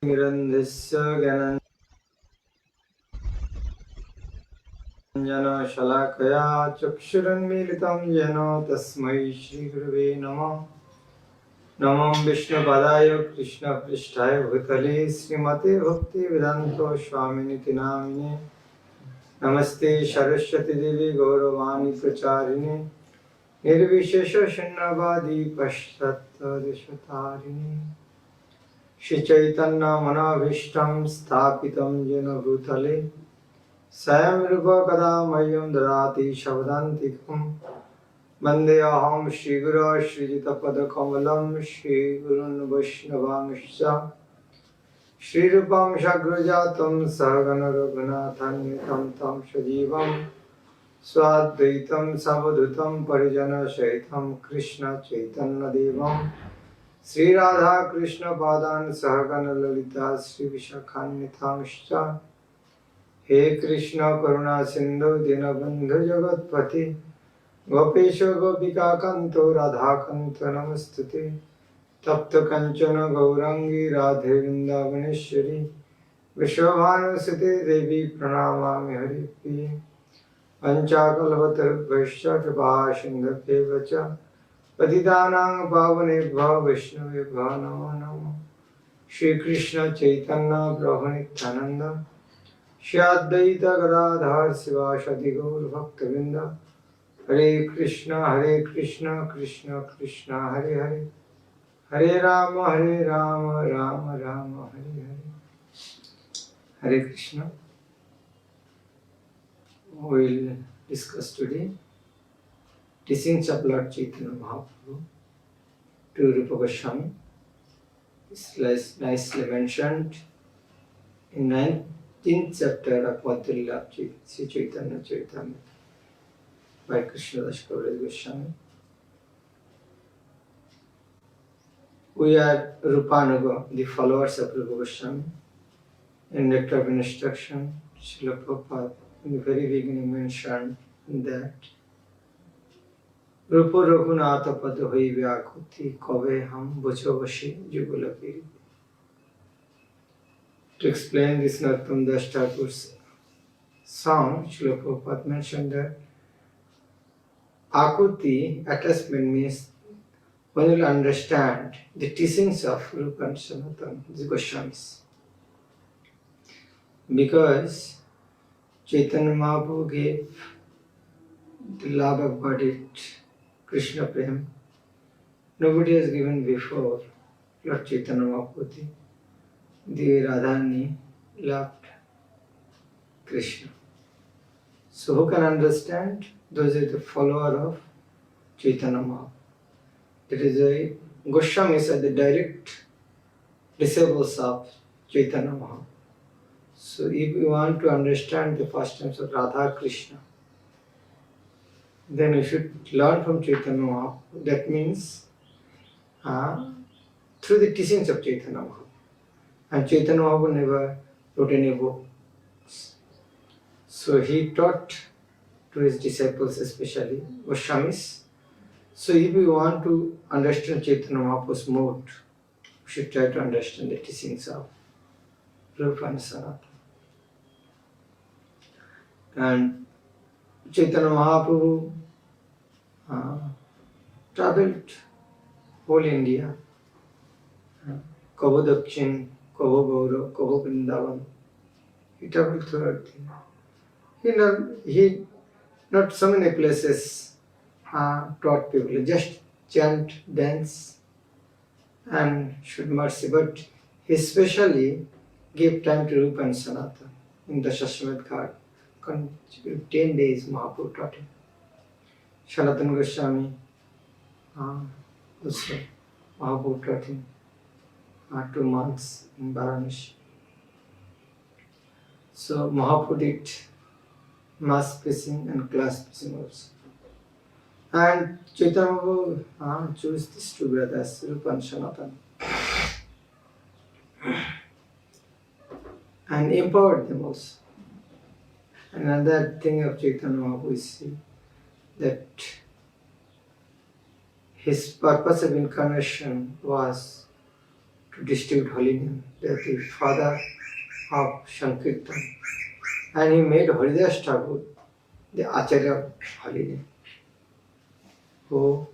निरन्धस्य ज्ञानशलाकया चक्षुरुन्मीलितं येन तस्मै श्रीगुरवे नमः। नमो विष्णुपदाय कृष्णपृष्ठाय भूतले श्रीमते भक्तिवेदान्त स्वामिनिति नामिने। नमस्ते सरस्वती देवी गौरवाणी प्रचारिणे निर्विशेष शून्यवादी पश्चात्देशतारिणे। श्री चैतन्य मनोभीष्टं स्थापितं येन भूतले स्वयं रूप कदा मह्यं ददाति शब्दान्तिकं। वन्देऽहं श्रीगुरो श्रीयुतपदकमलं श्रीगुरून् वैष्णवांश्च श्रीरूपं साग्रजातं सहगण रघुनाथान्वितं तं सजीवं स्वाद्वैतं सावधूतं परिजनसहितं कृष्ण चैतन्यदेवं श्रीराधा कृष्ण पादान् सहगण ललिता श्रीविशाखान्वितांश्च। हे कृष्ण करुणा सिंधु दीनबंधु जगतपति गोपेश गोपिका कांतो राधा कांत नमस्तुते। तप्त कंचन गौरांगी राधे वृंदावनेश्वरी विश्वभानुसुते देवी प्रणमामि हरिप्रिये। पंचाकल्पतरुभ्यश्च कृपा सिन्धुभ्येव च पतितानां पावनेभ्यो वैष्णवेभ्यो नमो नमः। श्री कृष्ण चैतन्य प्रभु नित्यानंद श्री अद्वैत गदाधर शिवासादि गौर भक्तवृंद। हरे कृष्ण कृष्ण कृष्ण हरे हरे, हरे राम राम राम हरे हरे। हरे Krishna. We will discuss today teachings of Lord Chaitanya Mahaprabhu to Rupa Goswami. This is nicely mentioned in 19th chapter of Madhurya of Sri Chaitanya Charitamrita by Krishnadas Kaviraj Goswami. We are Rupanuga, the followers of Rupa Goswami. In Nectar of Instruction, Srila Prabhupada in the very beginning mentioned that Rupa Raghunatha Pada Hai Vyakuti Kave Ham Bhujavashi Jugalapiri. To explain this Narottam Das Thakur's song, Srila Prabhupada mentioned that Akuti, attachment, means when you understand the teachings of Rupa and Sanatana, the Goswamis. Because Chaitanya Mahaprabhu gave the love embodied Krishna Prem, nobody has given before Lord Chaitanya Mahaprabhu. The Radharani loved Krishna. So who can understand? Those are the follower of Chaitanya Mahaprabhu. That is why Goswamis are the direct disciples of Chaitanya Mahaprabhu. So if you want to understand the pastimes of Radha Krishna, then you should learn from Chaitanya Mahaprabhu. That means through the teachings of Chaitanya Mahaprabhu. And Chaitanya Mahaprabhu never wrote any books. So he taught to his disciples, especially Goswamis. So if we want to understand Chaitanya Mahaprabhu's mode, we should try to understand the teachings of Rupa and Sanatana. And Chaitanya Mahaprabhu traveled whole India, Kavo Dakshin, Kavo Gaura, Kavo Vrindavan. He traveled throughout India. He not so many places taught people, just chant, dance, and should mercy. But he especially gave time to Rupa and Sanatana in the Shashwat Ghat. 10 days Mahaprabhu taught him. Sanatana Goswami also Mahaprabhu taught him 2 months in Varanasi. So Mahaprabhu did mass preaching and class preaching also. And Chaitanya Mahaprabhu chose these 2 brothers, Rupa and Sanatana, and empowered them also. Another thing of Chaitanya Mahaprabhu we see that his purpose of incarnation was to distribute holy name. They are the father of Sankirtan. And he made Haridas Thakur the Acharya of holy name, who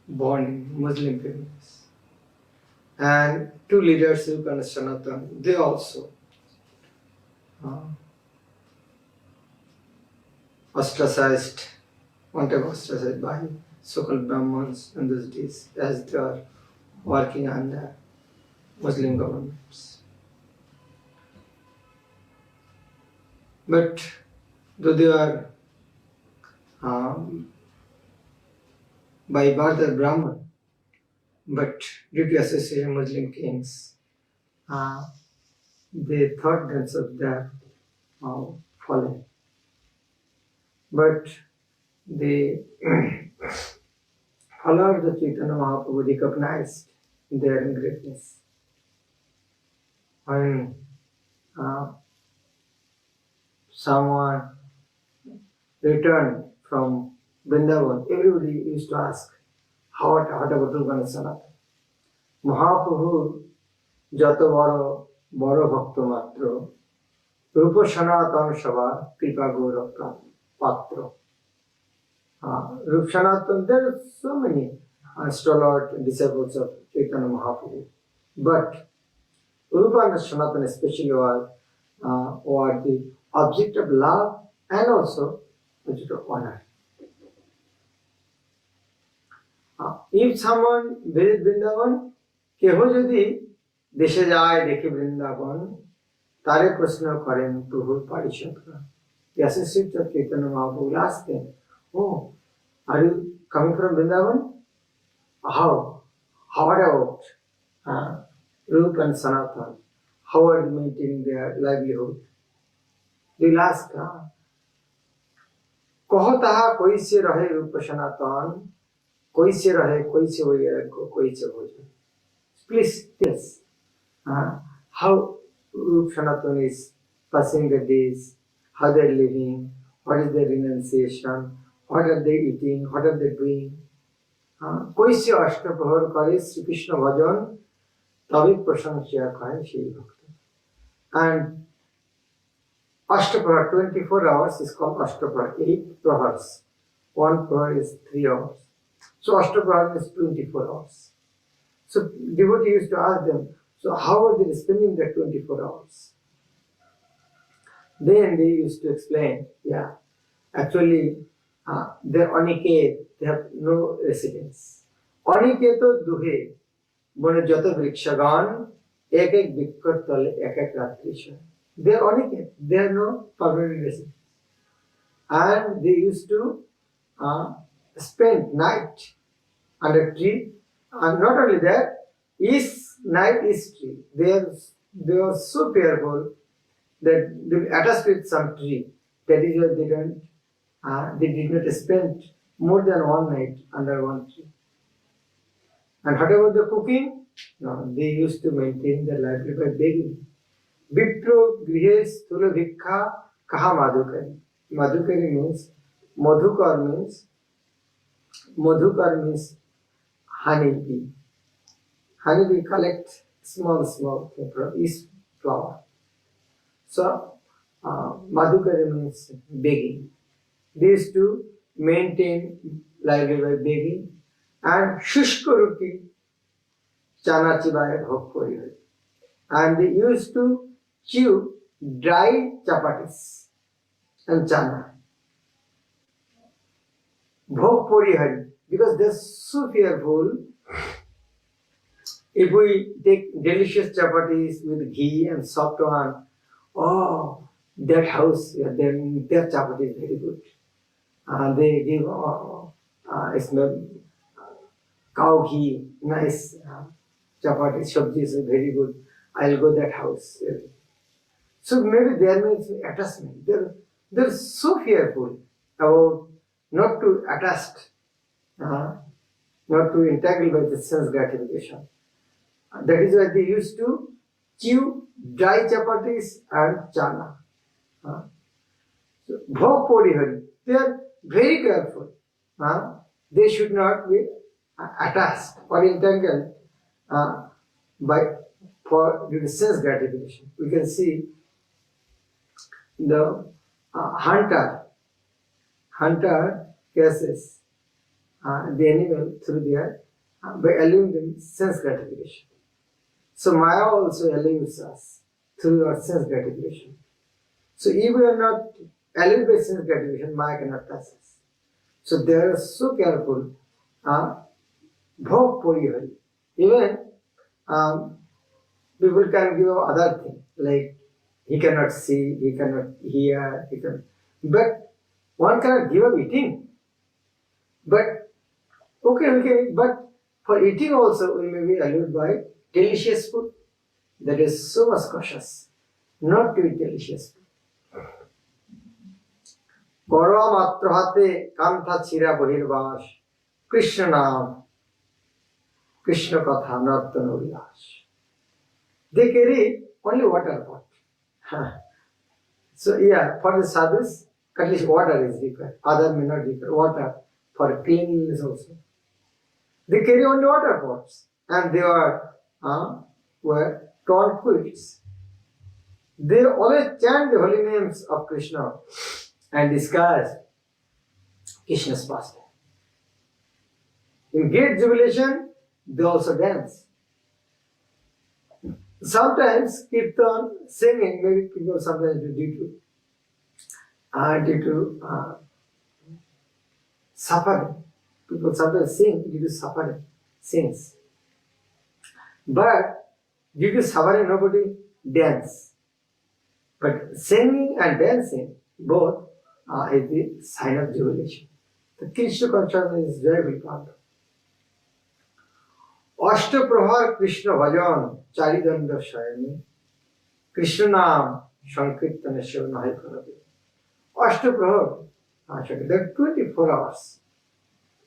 born in Muslim families. And two leaders, Sukh and Sanatan, they also ostracized, wanted ostracized by so-called Brahmins in those days as they are working under Muslim governments. But though they are by birth are Brahman, but due to association with Muslim kings, they thought themselves that fallen. But the followers of Chaitanya Mahaprabhu recognized their greatness. When someone returned from Vrindavan, everybody used to ask, how about Rupa and Sanatan? Mahaprabhu jato baro bhakto matro, Rupa Sanatan Shava Kripa Gaura Patro. Rupa Sanatan, there are so many stalwart disciples of Chaitanya Mahaprabhu. But Rupa and Sanatan especially were the object of love and also object of honor. If someone visits Vrindavan, केहो यदि देशे जाए देखे वृंदावन तारे प्रश्न करें प्रभु पारिषद का The associates of Chaitanya Mahaprabhu will ask them, oh, are you coming from Vrindavan? How about Rupa and Sanatan? How are you maintaining their livelihood? They will ask, कहो तहा कोई से रहे रूप सनातन, कोई से रहे, कोई से वैराग्य, कोई से भोजन. Please tell us how Rupa Sanatan is passing the days, how they are living, what is their renunciation, what are they eating, what are they doing. कोई से अष्टप्रहर करे श्री कृष्ण भजन तभी प्रशंसा कहे श्री भक्त. And Ashtaprahar, 24 hours is called Ashtaprahar, 8 prahars. One prahar is 3 hours. So Ashtaprahar is 24 hours. So devotee used to ask them, so how are they spending their 24 hours? Then they used to explain, actually they're Aniket, they have no residence. Aniketo duhe, bone jato vrikshagan, ek vikkar tale ek ratrisha. They are Aniket, they have no permanent residence. And they used to spend night under tree. And not only that, each night is tree. They are so careful that they will attach with some tree. That is why they did not spend more than one night under one tree. And whatever the cooking, they used to maintain their livelihood by begging. Vipro grihe sthula vikha kaha madhukari. Madhukari means, madhukar means honeybee. Honeybee collects small thing from each flower. So, madhukari means begging. They used to maintain livelihood by begging. And shushka ruti chana chibaya bhog puri. And they used to chew dry chapatis and chana. Bhog puri hari. Because they're so fearful. If we take delicious chapatis with ghee and soft one, oh, that house, their chapati is very good. They give smell cow ghee, nice chapati, sabji is very good. I'll go that house. So maybe there may be attachment. They're so fearful about not to attach, not to entangle by the sense gratification. That is why they used to chew dry chapatis and chana. So, bhog pori hari. They are very careful. They should not be attached or entangled due to sense gratification. We can see the hunter cases the animal through their by allowing them sense gratification. So Maya also allows us through our sense gratification. So if we are not allowed by sense gratification, Maya cannot touch us. So they are so careful. Bhog porihari. Even people can give other things like he cannot see, he cannot hear, but one cannot give up eating. But okay, but for eating also we may be allowed by delicious food. That is so much cautious, not to eat delicious food. Kora matra hate kantha chira bahirbash Krishna naam Krishna katha nartana vilas. They carry only water pot. So yeah, for the sadhus, at least water is required. Other may not require water for cleanliness also. They carry only water pots, and they were torn quilts. They always chant the holy names of Krishna and discuss Krishna's pastime. In great jubilation, they also dance. Sometimes kirtan, singing, maybe people sometimes due to suffering. People sometimes sing due to suffering, sings. But due to suffering, nobody dance. But singing and dancing, both is the sign of jubilation. The Krishna consciousness is very, very powerful. Ashtaprahar Krishna Bhajan Charidanda Shayani Krishna Nam Sankirtana Shivanahi Karade. Ashtaprahar, there are 24 hours.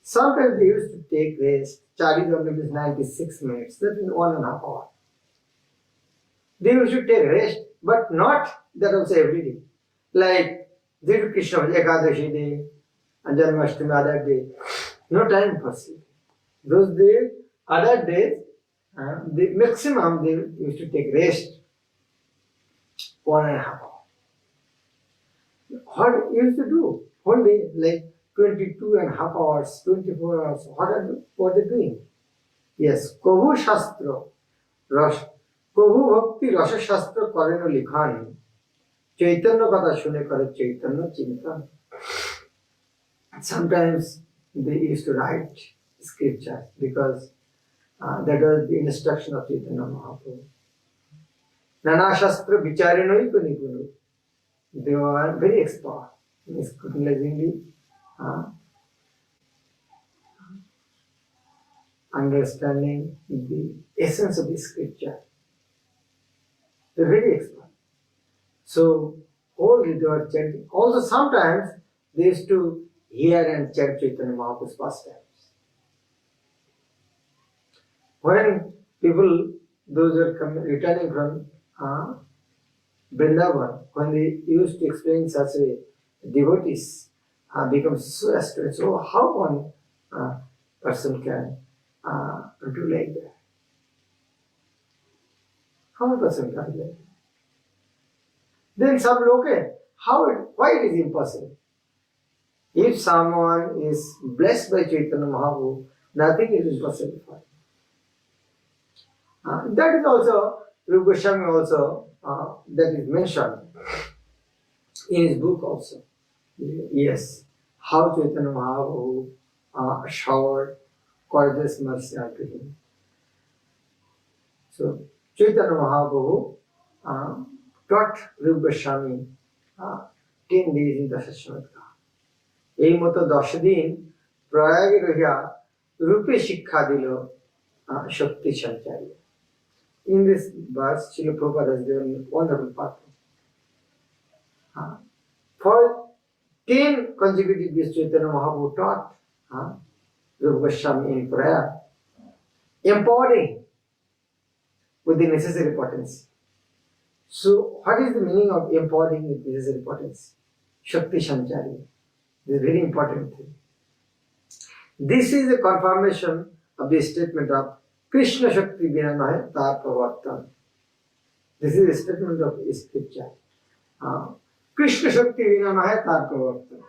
Sometimes they used to take rest. Charidanda is 96 minutes, that is 1.5 hours. They used to take rest, but not that also every day. Like they do Krishna Ekadashi day and Janmashtami other day. No time for sleep. Those days, other days, the maximum they used to take rest 1.5 hours. What used to do? Whole day, like 22.5 hours, 24 hours. What are they doing? Yes, Kohu Shastra, Kohu Bhakti Rasa Shastra Kareno Likhan, Chaitanya Kata Shune Kare Chaitanya Chintan. Sometimes they used to write scriptures because that was the instruction of Chaitanya Mahaprabhu. Nana Shastra Vicharenoi Kunipunu. They were very expert in scrutinizingly understanding the essence of the scripture. They are very expert. So, wholly they were chanting. Also, sometimes they used to hear and chant Chaitanya Mahaprabhu's pastimes. When people, those who are returning from Vrindavan, when they used to explain such a devotees become so astute. So how one person can do like that? How a person can do like that? Then some look at why it is impossible. If someone is blessed by Chaitanya Mahaprabhu, nothing is impossible for him. That is also, Rupa Goswami also, that is mentioned in his book also. Yes, how Chaitanya Mahaprabhu showered gorgeous mercy unto him. So, Chaitanya Mahaprabhu taught Rupa Goswami 10 days in Dasashamatka. এই মতো 10 দিন প্রয়াগে রহিয়া রূপে শিক্ষা দিল শক্তি সঞ্চারী. In this verse, Srila Prabhupada has given wonderful pathway. For 10 consecutive days, Chaitanya Mahaprabhu taught Rupa Goswami in prayer, empowering with the necessary potency. So, what is the meaning of empowering with necessary potency? Shakti Sanchari. This is a very important thing. This is a confirmation of the statement of Krishna शक्ति बिना नहे तार प्रवर्तन. This is a statement of scripture. Krishna Shakti vina nahe tar pravartan.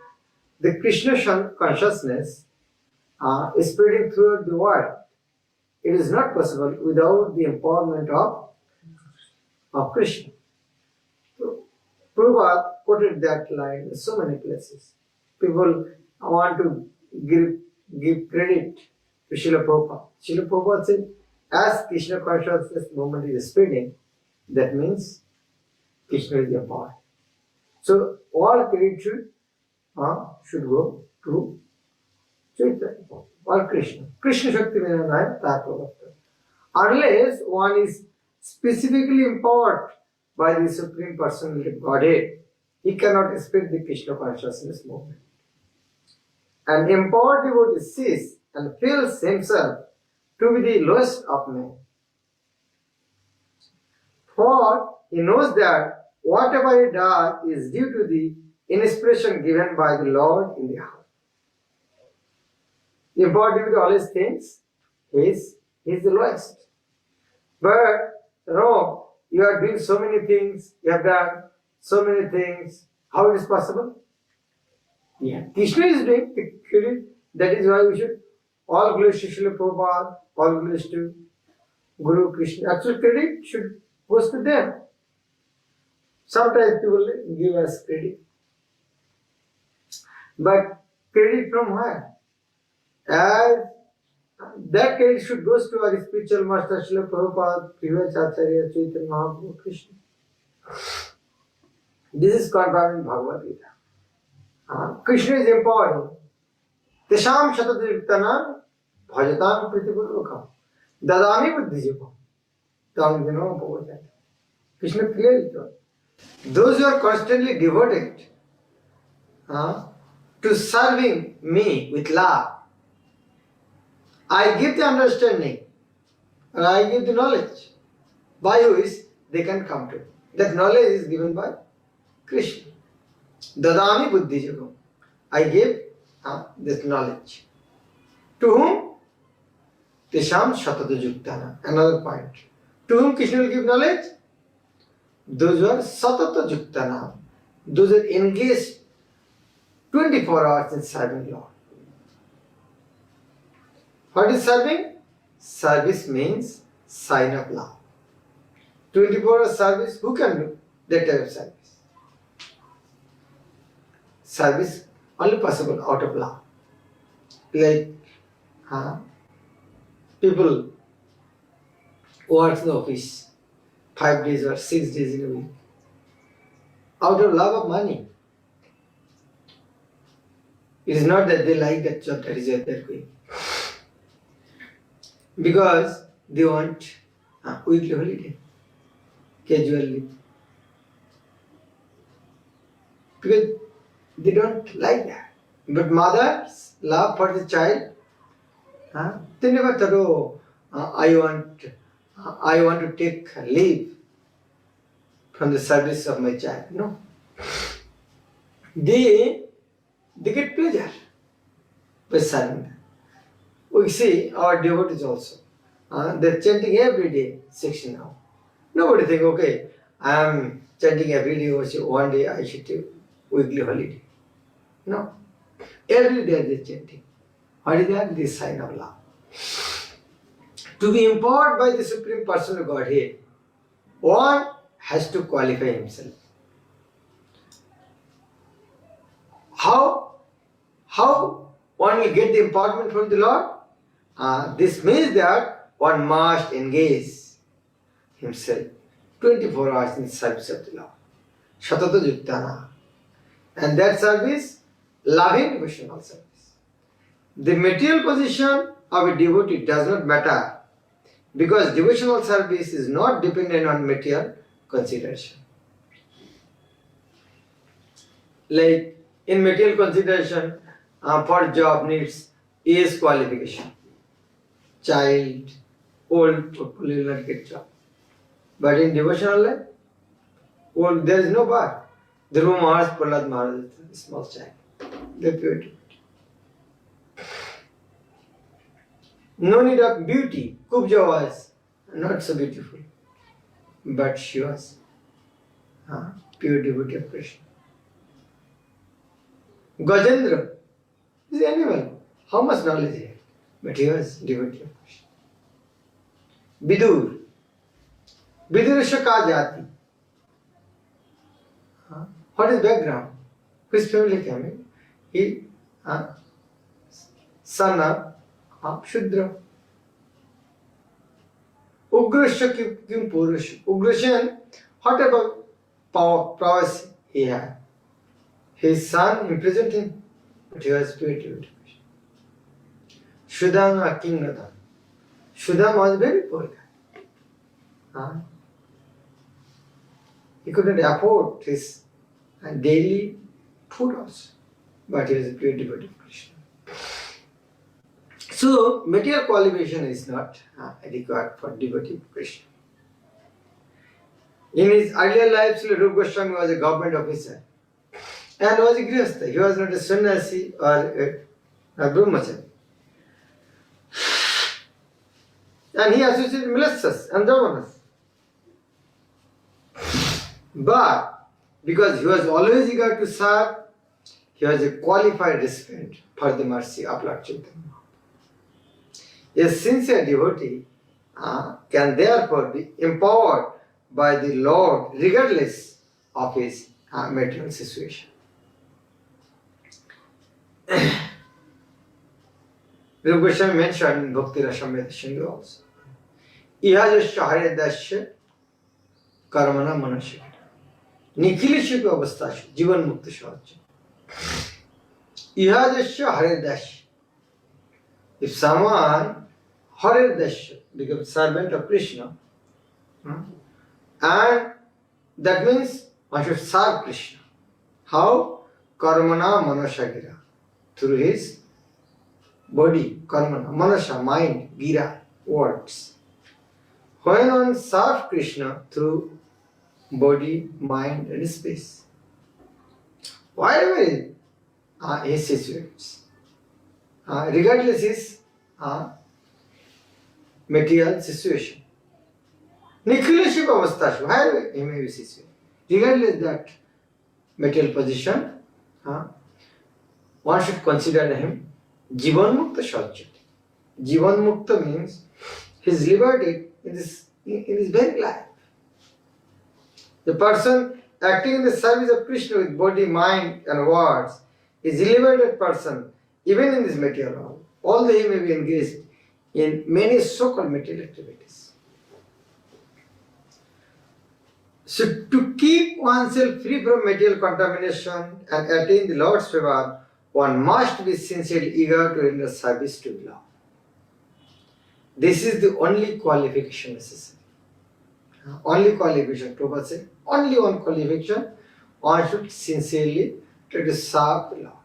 The Krishna consciousness is spreading throughout the world. It is not possible without the empowerment of Krishna. So, Prabhupada quoted that line in so many places. People want to give credit to Srila Prabhupada. Srila Prabhupada said, as Krishna consciousness movement is spreading, that means Krishna is empowered. So all credit should go to Chaitanya or Krishna. Krishna Shakti Vinanaya Tattvavarta. Unless one is specifically empowered by the Supreme Personality of Godhead, he cannot expect the Krishna consciousness movement. An empowered devotee sees and feels himself to be the lowest of men. For he knows that whatever he does is due to the inspiration given by the Lord in the heart. The empowered devotee always thinks he is the lowest. But no, you are doing so many things, you have done so many things. How it is possible? Yeah, Krishna is doing the credit. That is why we should all glories to Srila Prabhupada, all glories to Guru Krishna. Actual credit should goes to them. Sometimes people give us credit. But credit from where? As that credit should goes to our spiritual master Srila Prabhupada, Privacharya, Chaitanya Mahaprabhu, Krishna. This is confirmed in Bhagavad Gita. Krishna is empowering. Tesham shatadriktana bhajatam pritipurvakam dadami buddhijapam tam dinam pavajata. Krishna clearly told. Those who are constantly devoted to serving me with love, I give the understanding and I give the knowledge by which they can come to. That knowledge is given by Krishna. Dadami buddhijagam. I give this knowledge. To whom? Tesham shatatajuktana. Another point. To whom Krishna will give knowledge? Those who are satatajuktana. Those who are engaged 24 hours in serving Lord. What is serving? Service means sign of love. 24 hours service, who can do that type of service? Service only possible out of love. Like people work in the office 5 days or 6 days in a week out of love of money. It is not that they like that job, that is why they are going. Because they want weekly holiday, casual leave. Because they don't like that. But mother's love for the child, they never thought, oh, I want to take leave from the service of my child. No. They get pleasure by serving them. We see our devotees also. They're chanting every day, 16 hours. Nobody think, okay, I am chanting every day, so one day I should take weekly holiday. No. Every day they're chanting. What is that? This sign of love. To be empowered by the Supreme Person of Godhead, one has to qualify himself. How one will get the empowerment from the Lord? This means that one must engage himself 24 hours in service of the Lord. Shatata Juktana. And that service, loving devotional service. The material position of a devotee does not matter because devotional service is not dependent on material consideration. Like in material consideration, for job needs age qualification. Child, old people will not get job. But in devotional life, old, there is no bar. Dhruva Maharaj, Prahlad Maharaj, a small child. They pure devotee. No need of beauty. Kubja was not so beautiful, but she was pure devotee of Krishna. Gajendra is an animal. How much knowledge he had? But he was devotee of Krishna. Vidur. Vidurasya ka jati. What is background? Which family coming? He son of Shudra. Ugrasya kim Purusha. Ugrasya, what about prowess he had? His son imprisoned him, but he was pure devotee. Shudam king Radha. Shudam was very poor guy. He couldn't afford his daily food also, but he was a pure devotee of Krishna. So, material qualification is not required for devotee of Krishna. In his earlier life, Srila Rupa Goswami was a government officer and was a grihastha. He was not a sannyasi or a brahmachari. And he associated militias and javanas. But because he was always eager to serve, he was a qualified recipient for the mercy of Lord Chaitanya. A sincere devotee can therefore be empowered by the Lord regardless of his material situation. Rupa Goswami mentioned in Bhakti Rasamrita Sindhu also. Ihajasya haridasya karmana manasya. Nikhilishya avasthasya jivan mukta sahajya. Ihajasya haridasya. If someone haridasya becomes servant of Krishna, and that means one should serve Krishna. How? Karmana manasya gira. Through his body, karmana, manasya, mind, gira, words. When one serves Krishna through body, mind and space, whatever his situations, regardless his material situation, Nikhileship avasthashu, wherever he may be situated, regardless that material position, one should consider him Jivan Mukta Shajjati. Jivan Mukta means he is liberated in his very life. The person acting in the service of Krishna with body, mind and words is a liberated person even in this material world, although he may be engaged in many so-called material activities. So to keep oneself free from material contamination and attain the Lord's favor, one must be sincerely eager to render service to the Lord. This is the only qualification necessary. Only qualification, Prabhupada said, only one qualification, one should sincerely try to serve the Lord.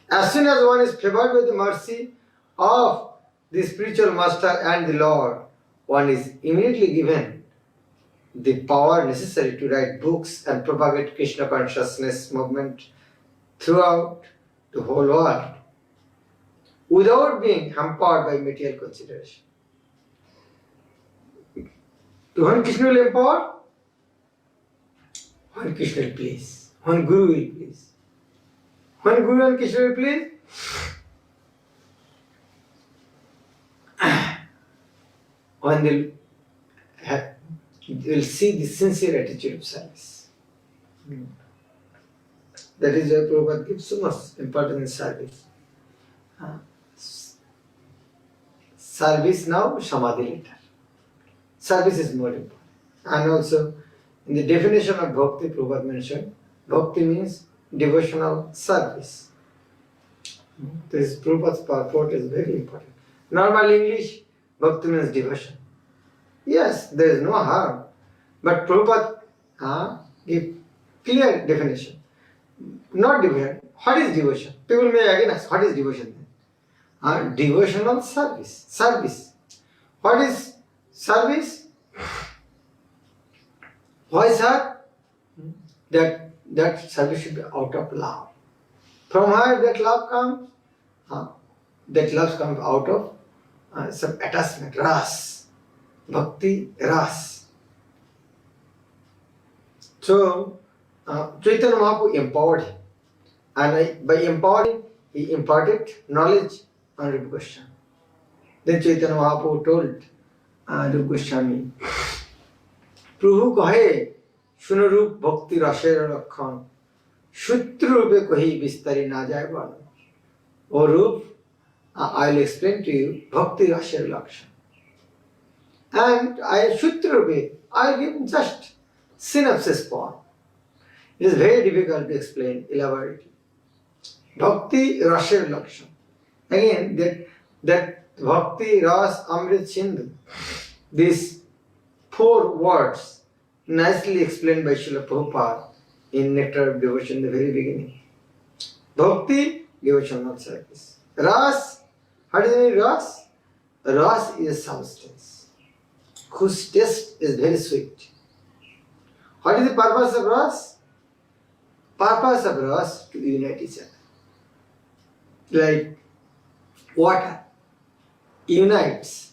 As soon as one is favored with the mercy of the spiritual master and the Lord, one is immediately given the power necessary to write books and propagate Krishna consciousness movement throughout the whole world without being hampered by material consideration. To when Krishna will empower? When Krishna will please. When Guru will please. When Guru and Krishna will please? When they will see the sincere attitude of service. That is why Prabhupada gives so much importance in service. Service now, Samadhi later. Service is more important. And also, in the definition of Bhakti, Prabhupada mentioned, Bhakti means devotional service. This Prabhupada's purport is very important. Normal English, Bhakti means devotion. Yes, there is no harm. But Prabhupada give clear definition. Not devotion. What is devotion? People may again ask, what is devotion then? Devotional service. Service. What is service? Why, sir? That service should be out of love. From where that love comes? That love comes out of some attachment, ras, bhakti ras. So Chaitanya Mahaprabhu empowered him, and by empowering, he imparted knowledge on Rupa Goswami. Then Chaitanya Mahaprabhu told Rupa Goswami, प्रभु कहे सुन रूप भक्ति रसेर लक्षण सूत्र रूपे कही विस्तारी ना जाए बन ओ रूप I will explain to you bhakti rasher lakshan, and I sutra RuPay I will give just synopsis form. It is very difficult to explain elaborately. Bhakti rasher lakshan, again that bhakti ras amrit sindhu, these 4 words nicely explained by Srila Prabhupada in Nectar of Devotion in the very beginning. Bhakti, devotional service. Ras, how does it mean ras? Ras is a substance whose taste is very sweet. What is the purpose of ras? Purpose of ras to unite each other. Like water unites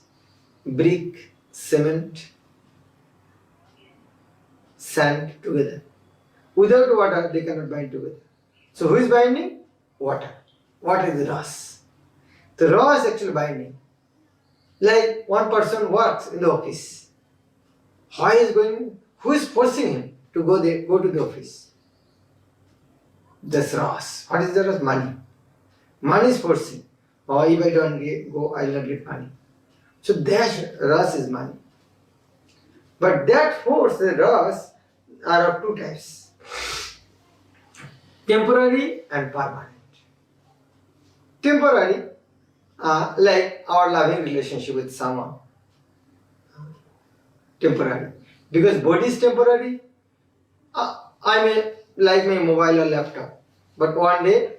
brick, cement, sand together. Without water, they cannot bind together. So who is binding? Water. What is the ras? The ras is actually binding. Like one person works in the office. How is going? Who is forcing him to go to the office? That's ras. What is the ras? Money. Money is forcing. Oh, if I don't go, I will not get money. So that ras is money. But that force, the ras, are of 2 types. Temporary and permanent. Temporary, like our loving relationship with someone. Temporary. Because body is temporary. I may like my mobile or laptop. But one day,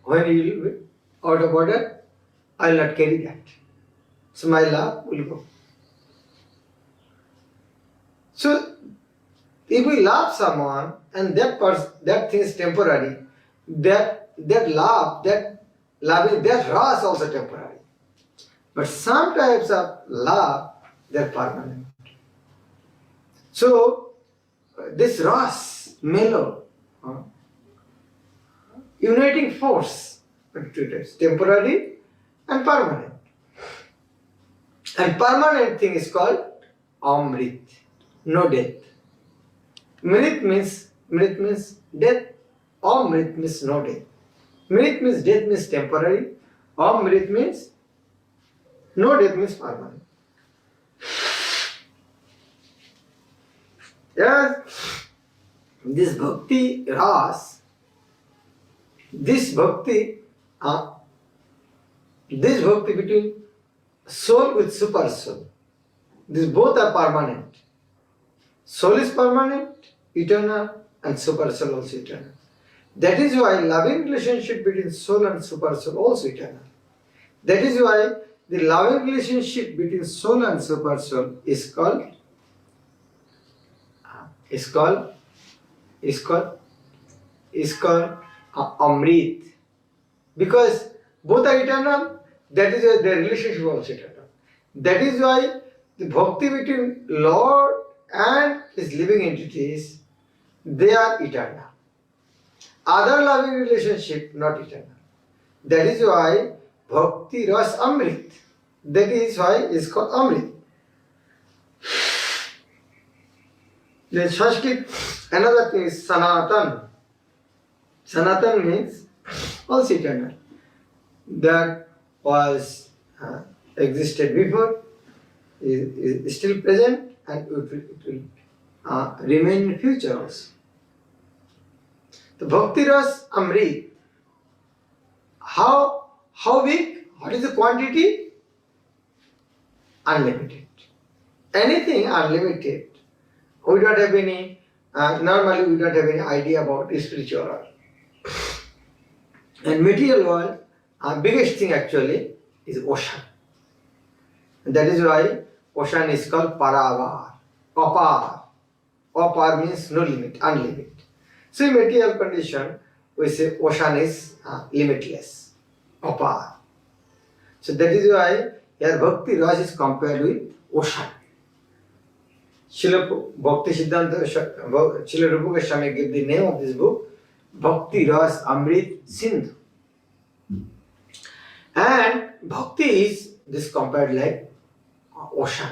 when you will be out of order, I will not carry that. So my love will go. So if we love someone and that thing is temporary, that love, that loving, that ras also temporary. But some types of love, they are permanent. So this ras, mellow, uniting force, 2 types, temporary and permanent. And permanent thing is called Amrit, no death. Mrit means death. Amrit means no death. Mrit means death means temporary. Amrit means no death means permanent. Yes, this bhakti ras, this bhakti between soul with super soul, these both are permanent. Soul is permanent, eternal, and super soul also eternal. That is why loving relationship between soul and super soul also eternal. That is why the loving relationship between soul and super soul is called Amrit. Because both are eternal, that is why their relationship is also eternal. That is why the bhakti between Lord and his living entities, they are eternal. Other loving relationship, not eternal. That is why Bhakti Ras Amrit. That is why it's called Amrit. Then Sanskrit, another thing is Sanatan. Sanatan means also eternal. That was existed before, is still present, and it will remain in future also. The Bhakti Ras Amrit, how big? What is the quantity? Unlimited. Anything unlimited. We don't have any, normally we don't have any idea about the spiritual world. And material world, biggest thing actually is ocean. And that is why ocean is called Paravar, Apar. Apar means no limit, unlimited. So in material condition, we say ocean is limitless, Apar. So that is why Here Bhakti Ras is compared with ocean. Srila Bhakti Siddhanta, Srila Rupa Goswami gave the name of this book, Bhakti Ras Amrit Sindhu. And Bhakti is this compared like ocean.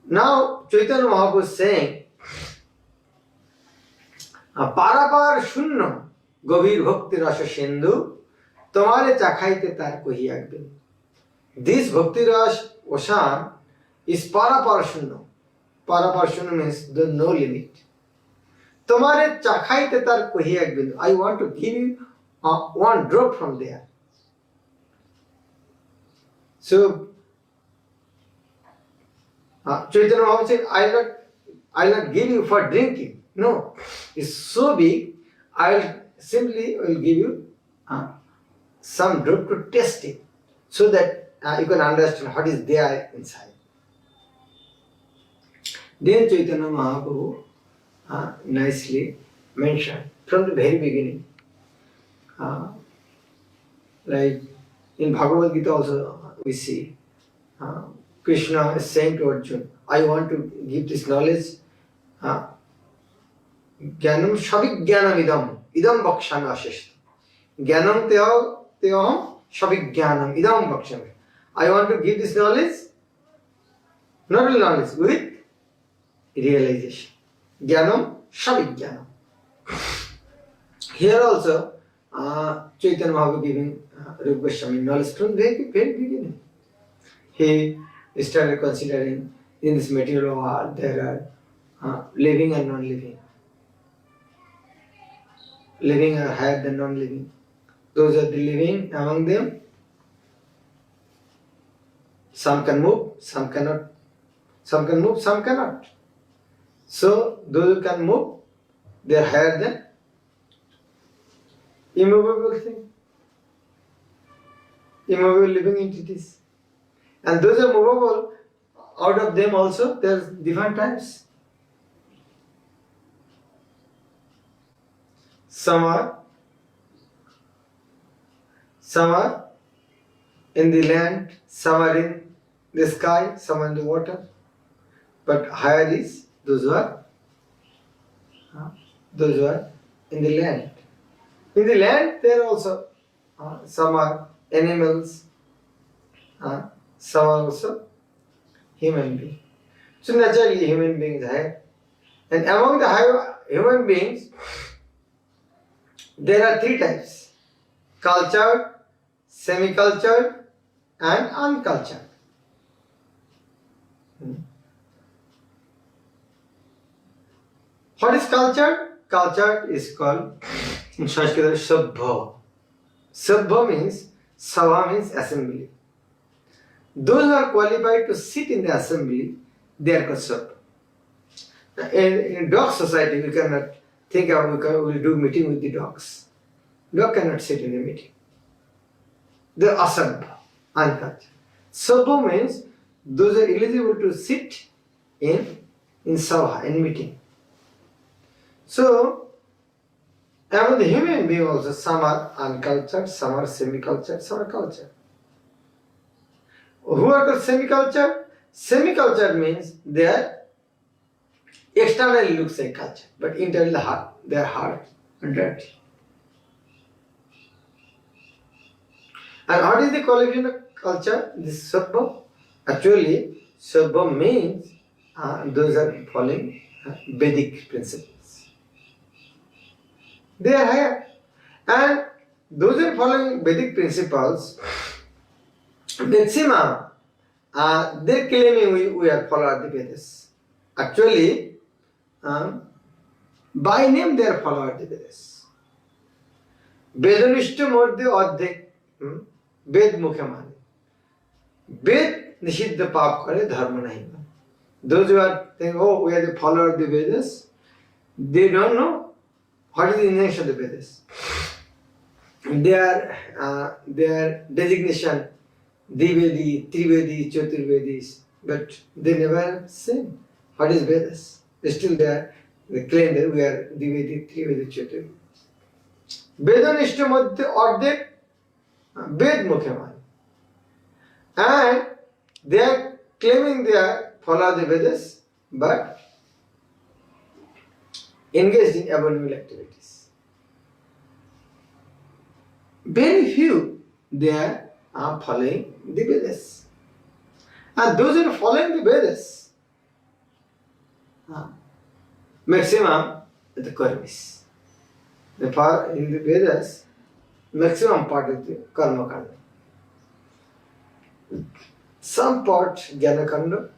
Now Chaitanya Mahaprabhu is saying, पारापार शून्य गभीर भक्ति रस सिंधु तुम्हारे चाखाइते तार कोई आगबिन. This bhakti ras ocean is parapar shunno. Parapar shunno means the no limit. तुम्हारे चाखाइते तार कोई आगबिन. I want to give you one drop from there. So Chaitanya Mahaprabhu said, I'll not give you for drinking. No, it's so big, I'll simply will give you some drop to test it, so that you can understand what is there inside. Then Chaitanya Mahaprabhu nicely mentioned from the very beginning, like in Bhagavad Gita also we see Krishna is saying to Arjuna, I want to give this knowledge. Jnanam shabhijnanam idam bhakshami ashishta. Jnanam teoham shabhijnanam idam bhakshami. I want to give this knowledge, not only knowledge, with realization. Jnanam shabhijnanam. Here also, Chaitanya Mahaprabhu giving Rupa Goswami knowledge from the very beginning. He started considering in this material world there are living and non-living. Living are higher than non-living. Those are the living among them. Some can move, some cannot. Some can move, some cannot. So those who can move, they are higher than immovable thing. Immovable living entities. And those are movable, out of them also there are different types. Some are in the land, some are in the sky, some are in the water. But higher is those who are in the land. In the land there are also some are animals, some are also human beings. So naturally human beings are higher. And among the higher human beings, there are three types: cultured, semi-cultured, and uncultured. What is cultured? Cultured is called in Sanskrit Sabha. Sabha means, Sabha means assembly. Those who are qualified to sit in the assembly, they are called Sabha. In dog society, we cannot think of we will do meeting with the dogs. Dog cannot sit in the meeting. They are asabha, uncultured. Sabha means those are eligible to sit in sabha, in meeting. So, among the human beings also, some are uncultured, some are semi-cultured, some are cultured. Who are called semi-cultured? Semi-cultured means they are externally looks like culture, but internally they are hard and dirty. And what is the qualification of culture? This Sabha. Actually, Sabha means those are following Vedic principles. They are higher. And those are following Vedic principles, maximum, they claiming we are following the Vedas. Actually, by name they are followers the Vedas. Vedanishta Mordhe Adhik Ved Mukha Mane. Ved Nishiddha Paap Kare Dharma Nahi. Those who are thinking, oh, we are the follower of the Vedas, they don't know what is the intention of the Vedas. Their designation, Dvivedi, Trivedi, Chaturvedis, but they never say what is Vedas. They still there. They claim that we are Dvivedi, Trivedi, Chaturvedi. Vedanishta Madhya Ardhek Ved Mukha Mane. and they are claiming they are follow the Vedas, but engaged in abominable activities. Very few they are following the Vedas. And those who are following the Vedas, maximum the karmis. In the Vedas, maximum part is the karma kanda. Some part jnana kanda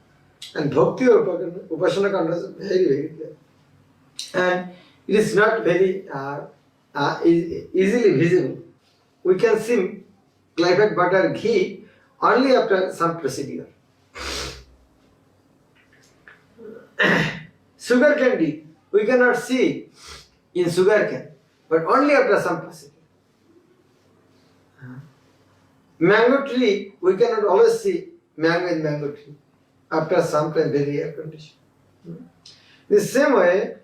and bhakti or upasana kanda is very, very clear. And it is not very easily visible. We can see clarified butter ghee only after some procedure. Sugar candy, we cannot see in sugar cane, but only after some procedure. Mango tree, we cannot always see mango in mango tree after some time very rare condition. The same way,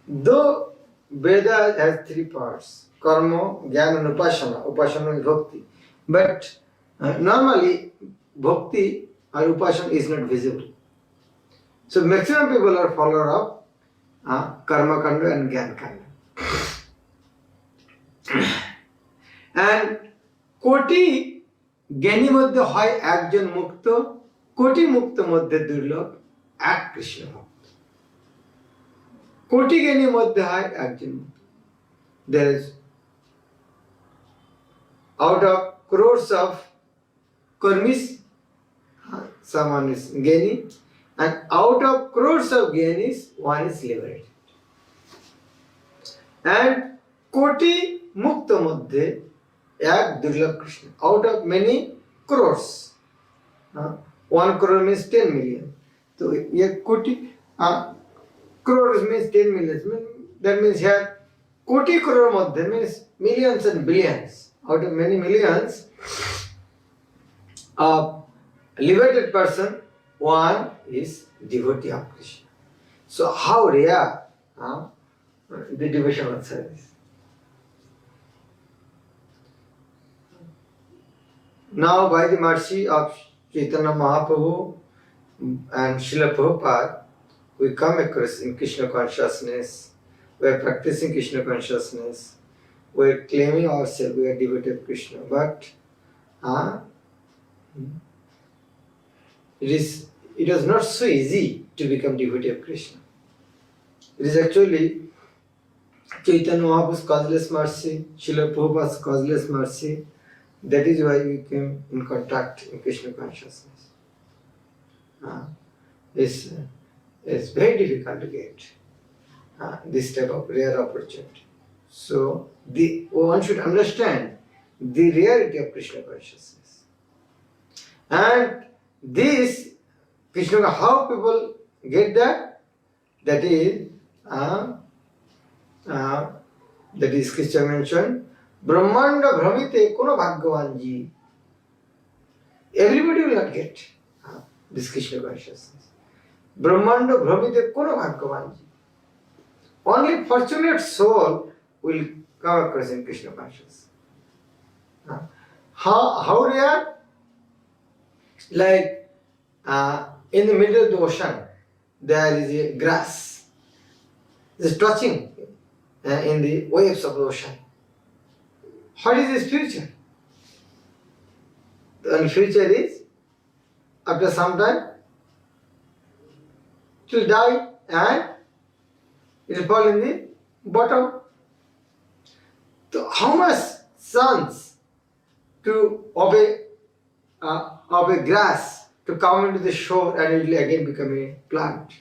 though Veda has three parts, karma, jnana and upasana. Upasana is bhakti. But normally, bhakti or upasana is not visible. So maximum people are follower of karma kanda and jnana kanda. And কোটি জ্ঞানী মধ্যে হয় একজন মুক্ত, কোটি মুক্ত মধ্যে দুর্লভ এক কৃষ্ণ ভক্ত। কোটি জ্ঞানী মধ্যে হয় একজন মুক্ত। There is out of crores of karmis, someone is জ্ঞানী, and out of crores of jnanis, one is liberated. And কোটি মুক্ত মধ্যে এক দুর্লভ Krishna, out of many crores, 1 crore means 10 million. So एक कोटि crores means 10 million. That means here कोटि crore Madhya means millions and billions. Out of many millions of liberated person, one is devotee of Krishna. So how rare the devotional service. Now, by the mercy of Chaitanya Mahaprabhu and Srila Prabhupada, we come across in Krishna consciousness. We are practicing Krishna consciousness. We are claiming ourselves we are devotee of Krishna, but it is not so easy to become devotee of Krishna. It is actually Chaitanya Mahaprabhu's causeless mercy, Srila Prabhupada's causeless mercy. That is why we came in contact in Krishna consciousness. It's very difficult to get this type of rare opportunity. So one should understand the rarity of Krishna consciousness. And this Krishna, how people get that? That is Krishna mentioned. Brahmanda Brahmite Kono Bhagwanji. Everybody will not get this Krishna consciousness. Brahmanda Brahmite Kono Bhagwanji. Only fortunate soul will come across in Krishna consciousness. How rare? Like in the middle of the ocean, there is a grass. It's touching in the waves of the ocean. What is his future? The future is, after some time, it will die and it will fall in the bottom. So how much chance of a grass to come into the shore and it will again become a plant?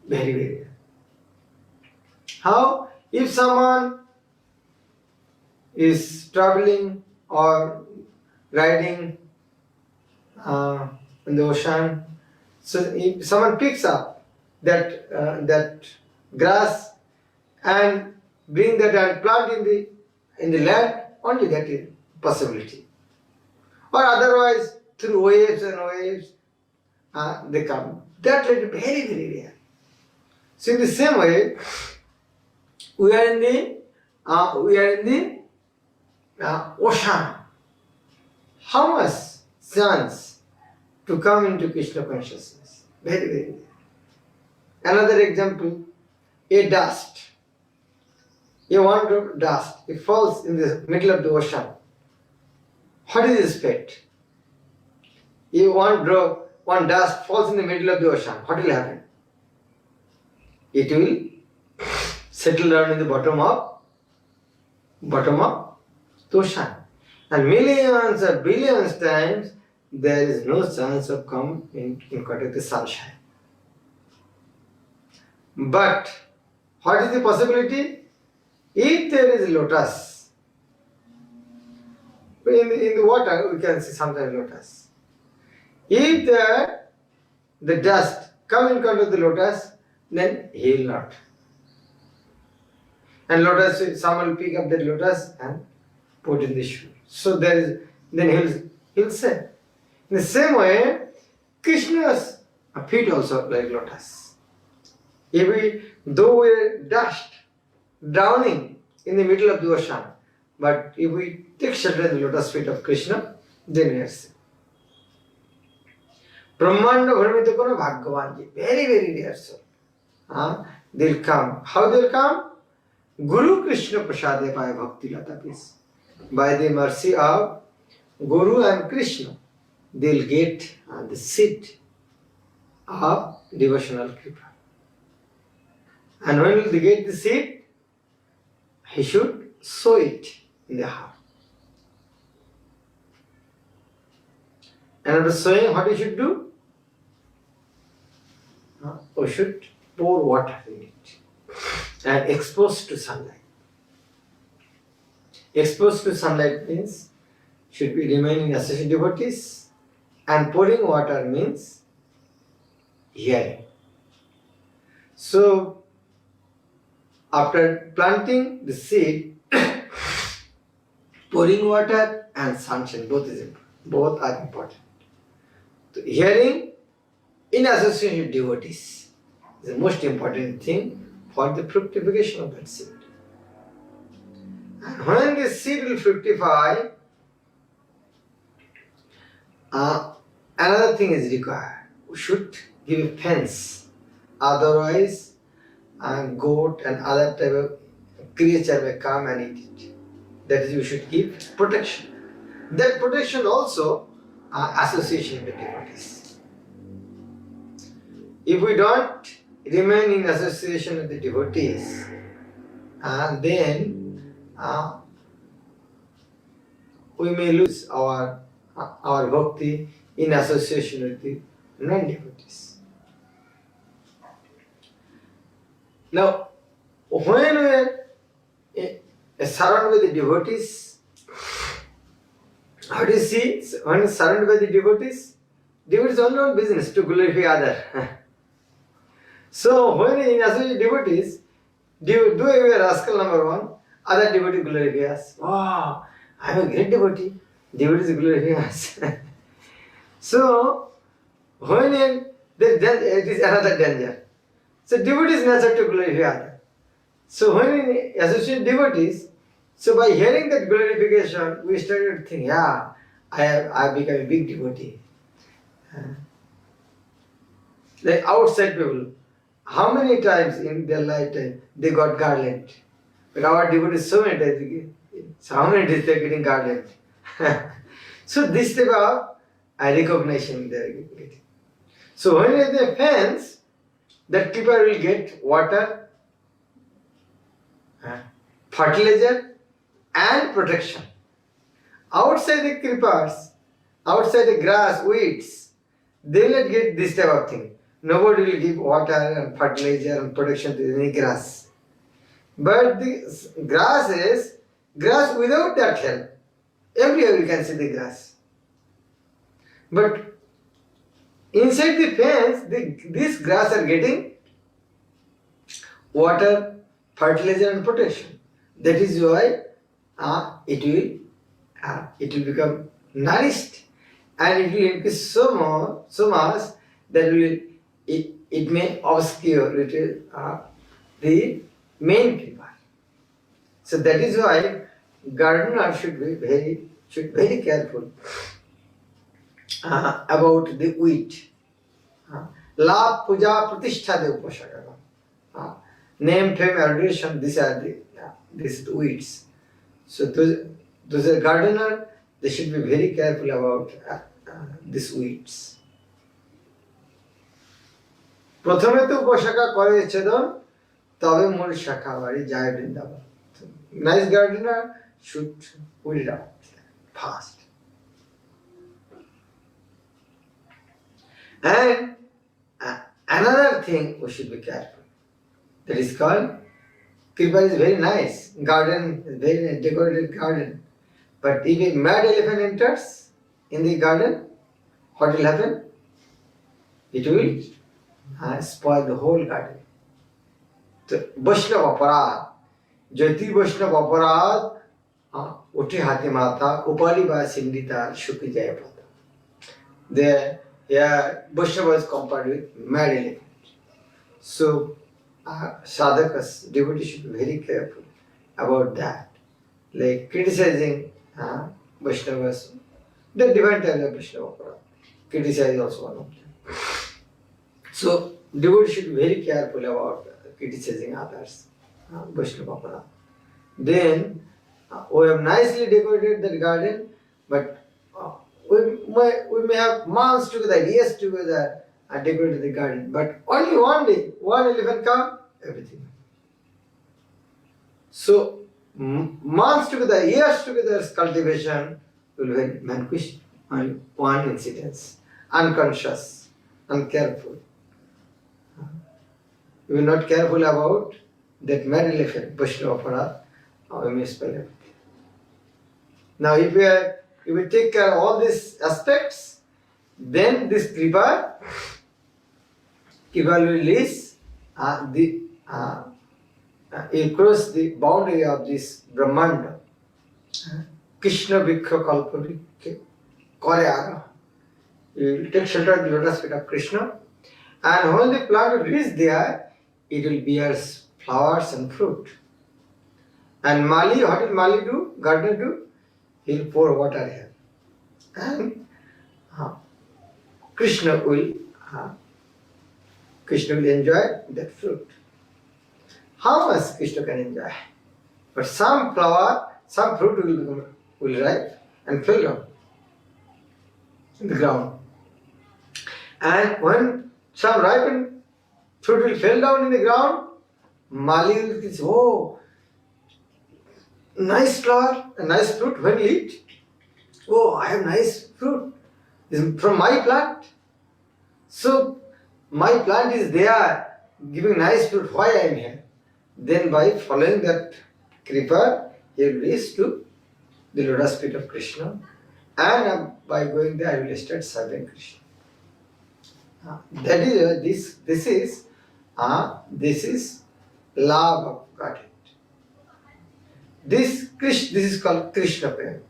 Very, very rare. How? If someone is traveling or riding in the ocean, so if someone picks up that grass and bring that and plant in the land, only that is possibility. Or otherwise through waves and waves they come. That is very, very rare. So in the same way, we are in the ocean. how much chance to come into Krishna consciousness? Very, very rare. Another example, a dust. A one drop of dust, it falls in the middle of the ocean. What is its fate? If one dust falls in the middle of the ocean, what will happen? It will settle down in the bottom of the ocean. And millions or billions times, there is no chance of come in contact with the sunshine. But what is the possibility? If there is lotus, in the water we can see sometimes lotus. If the dust come in contact with the lotus, then he will not. And lotus, someone will pick up the lotus and put in the shore. So then he'll say. In the same way, Krishna's feet also like lotus. Though we are dust, drowning in the middle of the ocean, but if we take shelter in the lotus feet of Krishna, then we are safe. Brahmanda Bharmita Kono Bhagavanji, very, very rare soul. They'll come. How they'll come? Guru Krishna Prasade Pai Bhakti Lata Peace. By the mercy of Guru and Krishna, they'll get the seat of devotional Kripa. And when they get the seed, he should sow it in the heart. And after sowing, what he should do? We should pour water in it and expose to sunlight. Exposed to sunlight means should be remaining associated devotees, and pouring water means hearing. So, after planting the seed, pouring water and sunshine, both are important. So hearing in association with devotees is the most important thing for the fructification of that seed. And when the seed will fructify, another thing is required. We should give a fence. Otherwise, goat and other type of creature may come and eat it. That is, you should give protection. That protection also association with devotees. If we don't remain in association with the devotees, then we may lose our bhakti in association with the non-devotees. Now, when we are surrounded by the devotees, how do you see? When surrounded by the devotees only on business to glorify other. So when in association with devotees, do a rascal number one, other devotee glorify us. Wow, I am a great devotee. Devotees glorify us. So when it is another danger. So devotees nature to glorify other. So when we associate devotees, so by hearing that glorification, we started to think, yeah, I become a big devotee. Like outside people, how many times in their lifetime they got garland? But our devotees so many times, so how many days they are getting garland? So this type of recognition they are getting. So when they fence, that keeper will get water, fertilizer and protection. Outside the creepers, outside the grass, weeds, they will not get this type of thing. Nobody will give water and fertilizer and protection to any grass. But the grass is grass without that help. Everywhere you can see the grass. But inside the fence, this grass are getting water, fertilizer and protection. That is why it will become nourished, and it will increase so much that it may obscure the main creeper. So that is why gardener should be very careful about the wheat. Lab, puja, pratishtha de upasaka. Name, fame, adoration, these are these wheats. So those are gardener, they should be very careful about these weeds. প্রথমে তো উপশাখা করে ছেদন তবে মূল শাখা বাড়ি যায় Vrindavan. Nice gardener should pull it out fast. And another thing we should be careful. That is called Kripa is very nice. Garden is very decorated garden. But if a mad elephant enters in the garden, what will happen? It will spoil the whole garden. So, Vaishnava Aparad, Jyoti Vaishnava Aparad, Uti Hati Mata, Upali Ba Sindita, Shuki Jayapata. There, Vaishnava is compared with mad elephant. So, sadhakas, devotees should be very careful about that. Like criticizing Vaishnavas, the different types of Vaishnava Aparad. Criticize also one of them. So, devotees should be very careful about criticizing others, Vaishnava Aparad. Then, we have nicely decorated the garden, but we may have months together, years together, decorated the garden. But only one day, one elephant come, everything. So, months together, years together, cultivation will be vanquished on one incident. Unconscious, uncareful. If we are not careful about that mad elephant, Vaishnava Aparad, we may spoil everything. Now, if we take care of all these aspects, then this Kripa will release you cross the boundary of this Brahmanda. Krishna Bhikkha Kalpavrikkha Karyaga. You will take shelter of the lotus feet of Krishna, and when the plant will reach there, it will bear flowers and fruit. And Mali, what will Mali do? Gardener do? He will pour water here. And Krishna will enjoy that fruit. How much Krishna can enjoy? But some flower, some fruit will ripe and fall down in the ground. And when some ripened fruit will fall down in the ground, Mali will say, oh, nice flower, a nice fruit, when you eat, oh, I have nice fruit. This is from my plant. So, my plant is there, giving nice fruit, why I am here? Then by following that Kripa, he will reach to the lotus feet of Krishna, and by going there, I will start serving Krishna. That is this is love of Godhead. This is called Krishna Prem.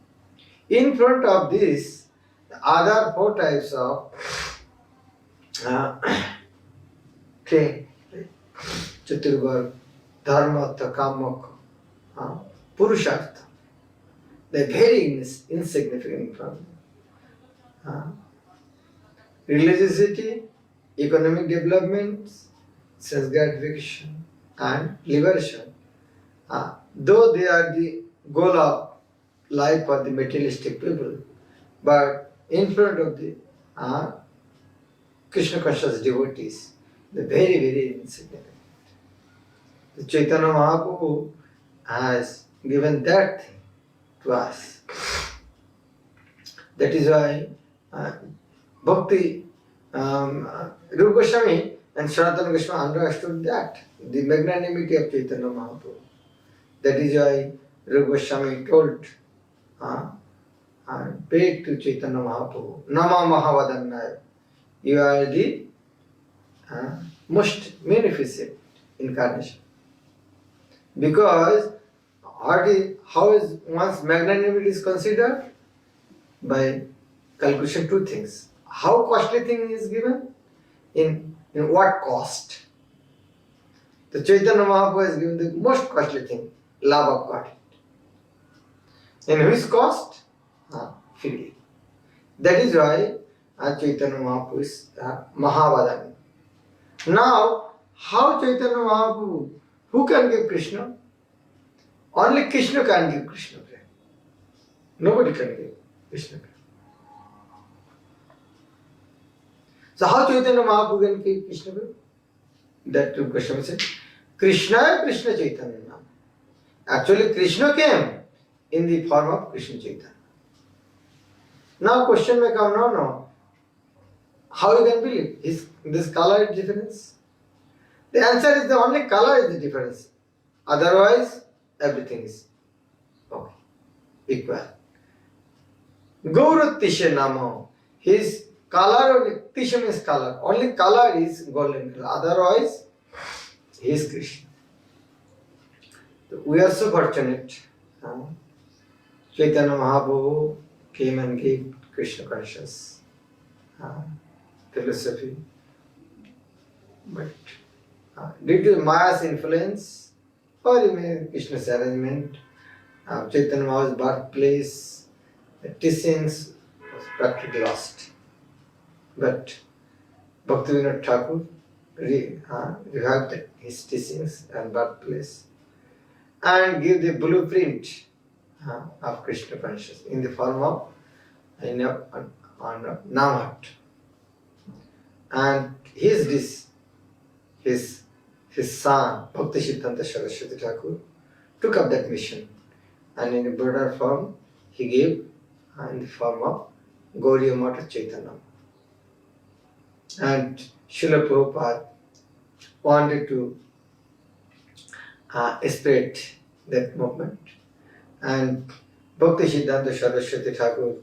In front of this, the other four types of Chaturvarga, Dharma, Kama, Purushartha. They are very insignificant from religiosity, economic development, sense gratification, and liberation. Though they are the goal of life for the materialistic people, but in front of the Krishna conscious devotees, they are very, very insignificant. The Chaitanya Mahaprabhu has given that thing to us. That is why Bhakti, Rupa Goswami and Sanatana Goswami understood that, the magnanimity of Chaitanya Mahaprabhu. That is why Rupa Goswami told, prayed to Chaitanya Mahaprabhu, Nama Mahavadannaya, you are the most magnificent incarnation. Because how is one's magnanimity is considered? By calculation, two things. How costly thing is given? In what cost? The Chaitanya Mahaprabhu has given the most costly thing, love of God. In which cost? Freely. That is why Chaitanya Mahaprabhu is Mahavadani. Now, how Chaitanya Mahaprabhu, who can give Krishna? Only Krishna can give Krishna prem. Nobody can give Krishna prem. So how Chaitanya Mahaprabhu can give Krishna prem? That two questions said, Krishna Chaitanya Nama. Actually, Krishna came in the form of Krishna Chaitanya. Now question may come, no. How you can believe? Is this color is difference? The answer is the only color is the difference. Otherwise, everything is okay, equal. Gaura Tisha Namo. His color, Tisha means color. Only color is golden color. Otherwise, he is Krishna. We are so fortunate. Chaitanya Mahaprabhu came and gave Krishna conscious philosophy. But due to Maya's influence, or even Krishna's arrangement, Chaitanya Mahaprabhu's birthplace, the teachings was practically lost. But Bhaktivinoda Thakur revived his teachings and birthplace and give the blueprint of Krishna consciousness in the form of Namhat. And his son, Bhakti Siddhanta Saraswati Thakur, took up that mission. And in a broader form, he gave in the form of Gauriya Mata Chaitanya. And Srila Prabhupada wanted to spread that movement. And Bhakti Siddhanta Saraswati Thakur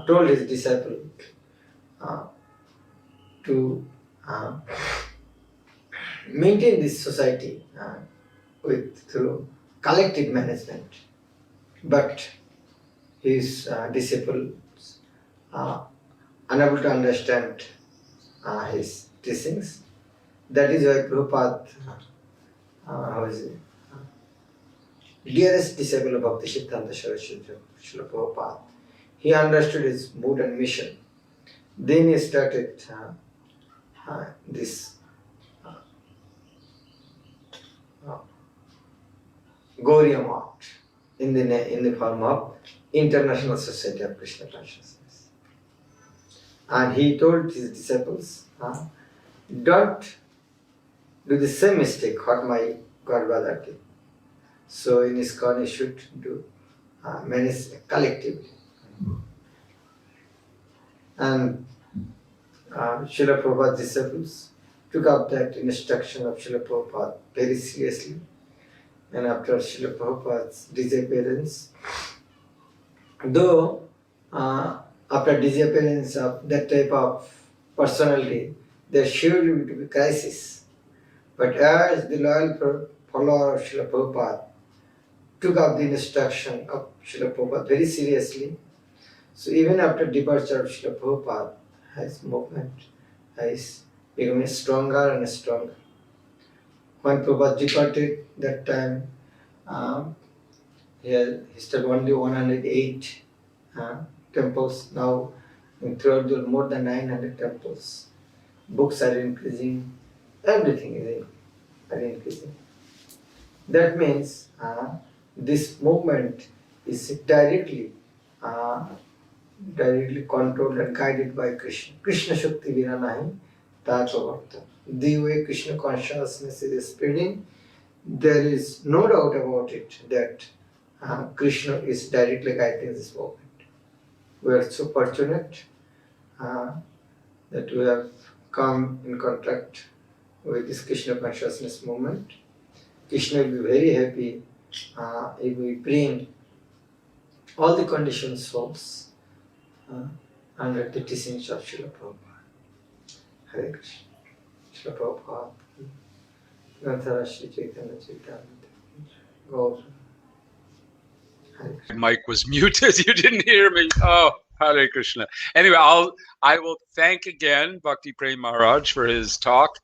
told his disciple to maintain this society through collective management. But his disciples unable to understand his teachings. That is why Prabhupada was dearest disciple of Bhakti Siddhanta Saraswati, Srila Prabhupada. He understood his mood and mission. Then he started this Gauriya Math in the form of International Society of Krishna Consciousness. And he told his disciples, don't do the same mistake what my Godfather did. So in ISKCON you should do manage collectively. And Srila Prabhupada's disciples took up that instruction of Srila Prabhupada very seriously. And after Srila Prabhupada's disappearance, though after disappearance of that type of personality, there surely will be crisis. But as the loyal follower of Srila Prabhupada took up the instruction of Srila Prabhupada very seriously, so even after departure of Srila Prabhupada, his movement is becoming stronger and stronger. When Prabhupada departed, that time he started only 108 temples. Now throughout the more than 900 temples. Books are increasing, everything is increasing. That means this movement is directly controlled and guided by Krishna. Krishna Shakti Vina Nahi Tato. The way Krishna consciousness is spreading, there is no doubt about it that Krishna is directly guiding this movement. We are so fortunate that we have come in contact with this Krishna consciousness movement. Krishna will be very happy if we bring all the conditioned souls under the teachings of Srila Prabhupada. Hare Krishna. Srila Prabhupada. Granthara Shri Chaitanya Chaitanya. Gaur. Mic was muted. You didn't hear me. Oh, Hare Krishna. Anyway, I will thank again Bhakti Prem Maharaj for his talk.